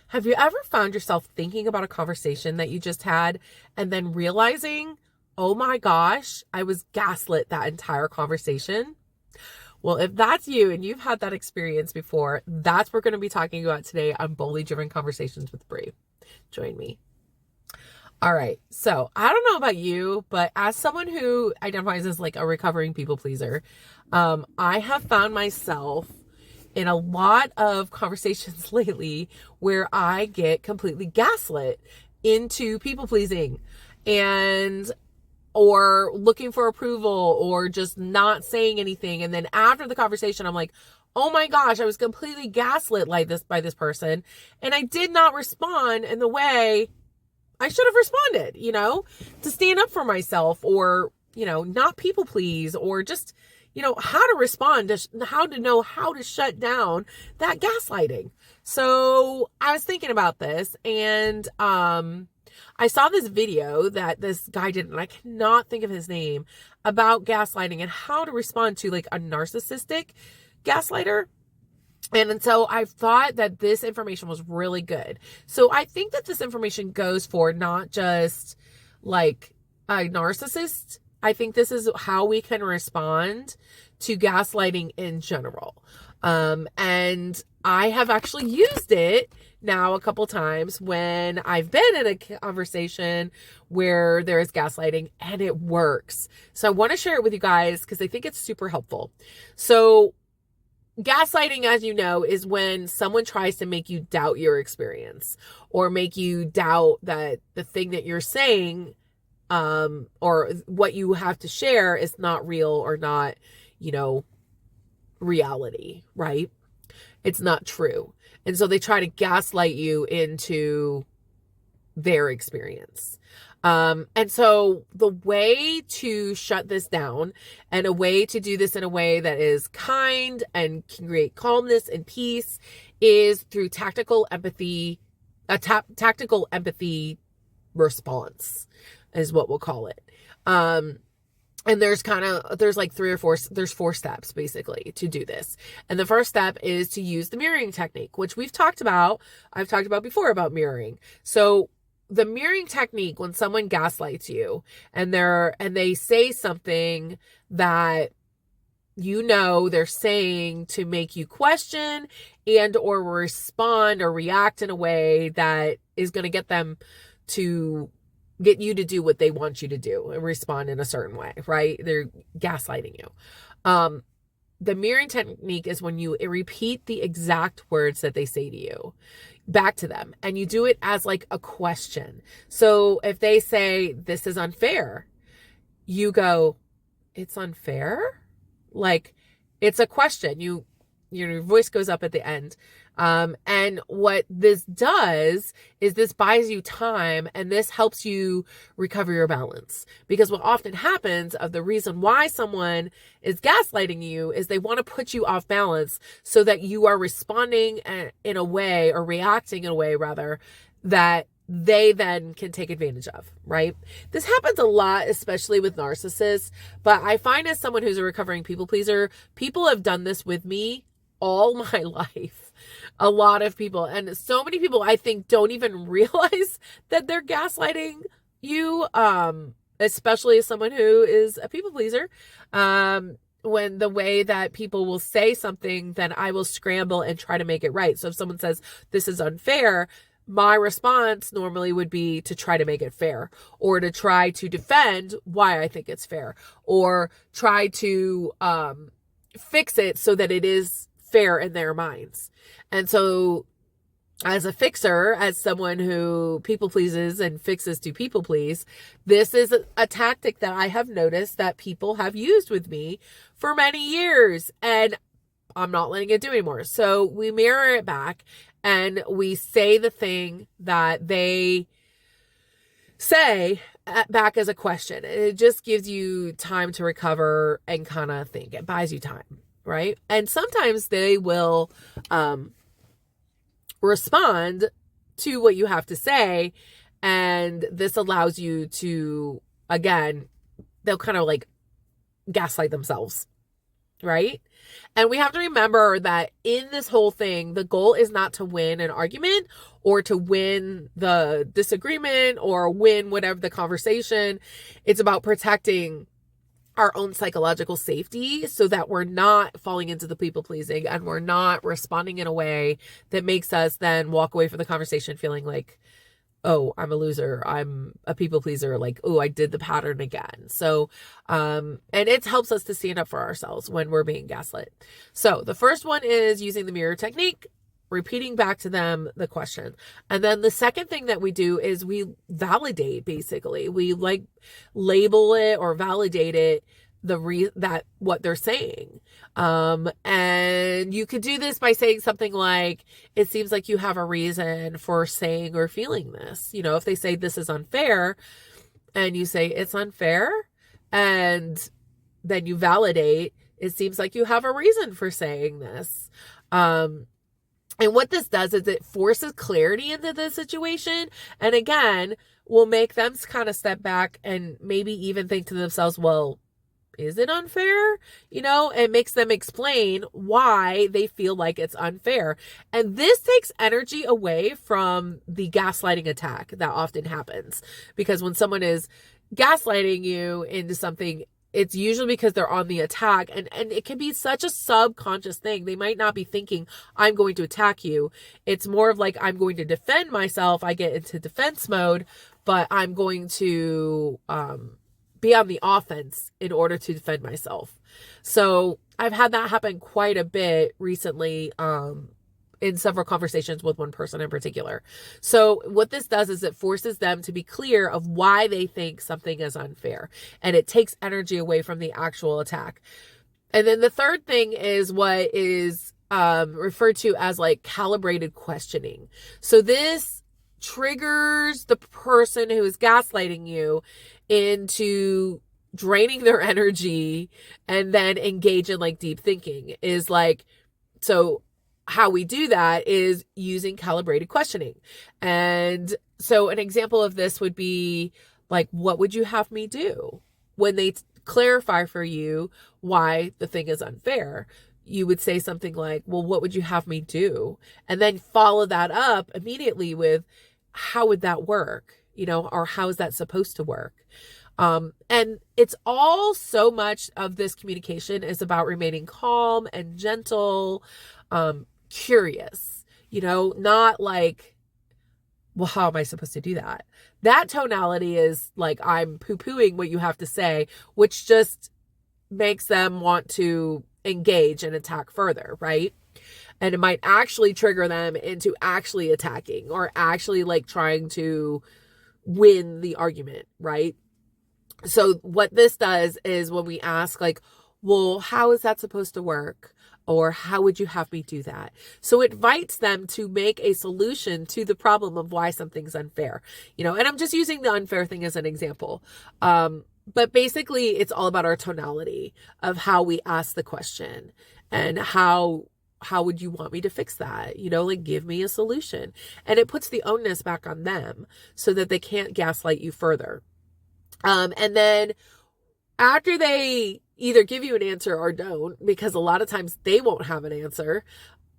Have you ever found yourself thinking about a conversation that you just had and then realizing, oh my gosh, I was gaslit that entire conversation? Well, if that's you and you've had that experience before, that's what we're going to be talking about today on Boldly Driven Conversations with Bree. Join me. All right. So I don't know about you, but as someone who identifies as like a recovering people pleaser, I have found myself in a lot of conversations lately where I get completely gaslit into people pleasing and or looking for approval or just not saying anything. And then after the conversation, I'm like, oh my gosh, I was completely gaslit like this by this person. And I did not respond in the way I should have responded, to stand up for myself or, not people please or just, how to respond, how to know how to shut down that gaslighting. So I was thinking about this and, I saw this video that this guy did, and I cannot think of his name, about gaslighting and how to respond to like a narcissistic gaslighter. And so I thought that this information was really good. So I think that this information goes for not just like a narcissist. I think this is how we can respond to gaslighting in general. And I have actually used it now a couple times when I've been in a conversation where there is gaslighting and it works. So I want to share it with you guys because I think it's super helpful. So gaslighting, as you know, is when someone tries to make you doubt your experience or make you doubt that the thing that you're saying, or what you have to share is not real or not, reality, right? It's not true. And so they try to gaslight you into their experience. And so the way to shut this down and a way to do this in a way that is kind and can create calmness and peace is through tactical empathy response is what we'll call it. And there's like there's four steps basically to do this. And the first step is to use the mirroring technique, which I've talked about before about mirroring. So the mirroring technique, when someone gaslights you and they say something that they're saying to make you question and or respond or react in a way that is going to get you to do what they want you to do and respond in a certain way, right? They're gaslighting you. The mirroring technique is when you repeat the exact words that they say to you back to them, and you do it as like a question. So if they say, "This is unfair," you go, "It's unfair?" Like it's a question. Your voice goes up at the end. And what this does is this buys you time and this helps you recover your balance. Because what often happens of the reason why someone is gaslighting you is they want to put you off balance so that you are responding in a way or reacting in a way rather that they then can take advantage of, right? This happens a lot, especially with narcissists. But I find as someone who's a recovering people pleaser, people have done this with me all my life. A lot of people, and so many people I think don't even realize that they're gaslighting you, especially as someone who is a people pleaser. When the way that people will say something, then I will scramble and try to make it right. So if someone says this is unfair, my response normally would be to try to make it fair or to try to defend why I think it's fair or try to fix it so that it is fair in their minds. And so as a fixer, as someone who people pleases and fixes to people please, this is a tactic that I have noticed that people have used with me for many years, and I'm not letting it do anymore. So we mirror it back and we say the thing that they say back as a question. It just gives you time to recover and kind of think. It buys you time, right? And sometimes they will respond to what you have to say, and this allows you to, again, they'll kind of like gaslight themselves, right? And we have to remember that in this whole thing, the goal is not to win an argument or to win the disagreement or win whatever the conversation. It's about protecting our own psychological safety so that we're not falling into the people pleasing and we're not responding in a way that makes us then walk away from the conversation feeling like, oh, I'm a loser, I'm a people pleaser, like, oh, I did the pattern again. So, and it helps us to stand up for ourselves when we're being gaslit. So the first one is using the mirror technique, repeating back to them the question. And then the second thing that we do is we validate, basically. We like label it or validate it, that what they're saying. And you could do this by saying something like, it seems like you have a reason for saying or feeling this. You know, if they say this is unfair and you say it's unfair, and then you validate, it seems like you have a reason for saying this. And what this does is it forces clarity into the situation. And again, will make them kind of step back and maybe even think to themselves, well, is it unfair? You know, it makes them explain why they feel like it's unfair. And this takes energy away from the gaslighting attack that often happens. Because when someone is gaslighting you into something, it's usually because they're on the attack, and it can be such a subconscious thing. They might not be thinking, I'm going to attack you. It's more of like, I'm going to defend myself. I get into defense mode, but I'm going to be on the offense in order to defend myself. So I've had that happen quite a bit recently, in several conversations with one person in particular. So what this does is it forces them to be clear of why they think something is unfair, and it takes energy away from the actual attack. And then the third thing is what is referred to as like calibrated questioning. So this triggers the person who is gaslighting you into draining their energy and then engage in like deep thinking. Is like, so how we do that is using calibrated questioning. And so an example of this would be like, what would you have me do? When they clarify for you why the thing is unfair, you would say something like, well, what would you have me do? And then follow that up immediately with, how would that work? You know, or how is that supposed to work? And it's all, so much of this communication is about remaining calm and gentle, curious, you know, not like, well, how am I supposed to do that? That tonality is like, I'm poo-pooing what you have to say, which just makes them want to engage and attack further, right? And it might actually trigger them into actually attacking or actually like trying to win the argument, right? So what this does is when we ask like, well, how is that supposed to work? Or how would you have me do that? So it invites them to make a solution to the problem of why something's unfair, you know, and I'm just using the unfair thing as an example. But basically it's all about our tonality of how we ask the question and how would you want me to fix that? You know, like, give me a solution. And it puts the onus back on them so that they can't gaslight you further. And then after they either give you an answer or don't, because a lot of times they won't have an answer,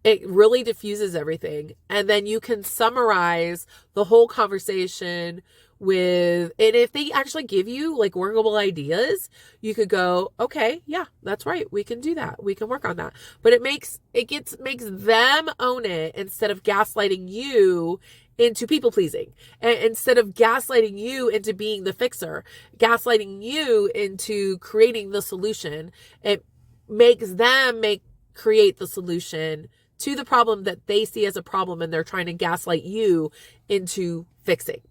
it really diffuses everything. And then you can summarize the whole conversation with, and if they actually give you like workable ideas, you could go, okay, yeah, that's right. We can do that. We can work on that. But it makes them own it instead of gaslighting you into people pleasing, and instead of gaslighting you into being the fixer, gaslighting you into creating the solution. It makes them create the solution to the problem that they see as a problem, and they're trying to gaslight you into fixing.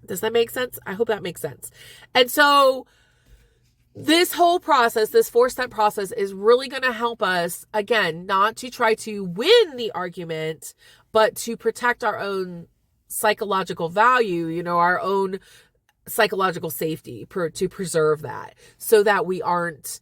Does that make sense? I hope that makes sense. And so this whole process, this 4-step process, is really going to help us, again, not to try to win the argument, but to protect our own psychological value, you know, our own psychological safety, to preserve that, so that we aren't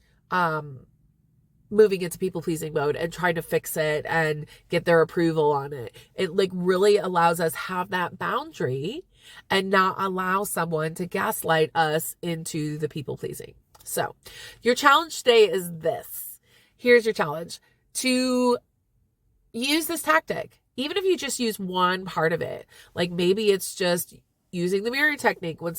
moving into people pleasing mode and trying to fix it and get their approval on it. It like really allows us have that boundary and not allow someone to gaslight us into the people pleasing. So your challenge today is this: here's your challenge: to use this tactic. Even if you just use one part of it, like maybe it's just using the mirror technique when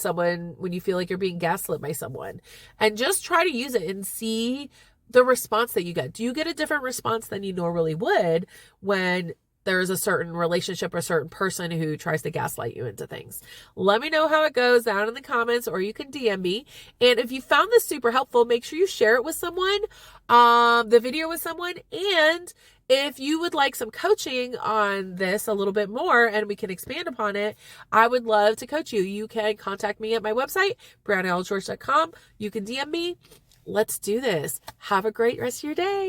you feel like you're being gaslit by someone, and just try to use it and see the response that you get. Do you get a different response than you normally would when there's a certain relationship or a certain person who tries to gaslight you into things? Let me know how it goes down in the comments, or you can DM me. And if you found this super helpful, make sure you share it with someone, the video with someone. And if you would like some coaching on this a little bit more and we can expand upon it, I would love to coach you. You can contact me at my website, brownellgeorge.com. You can DM me. Let's do this. Have a great rest of your day.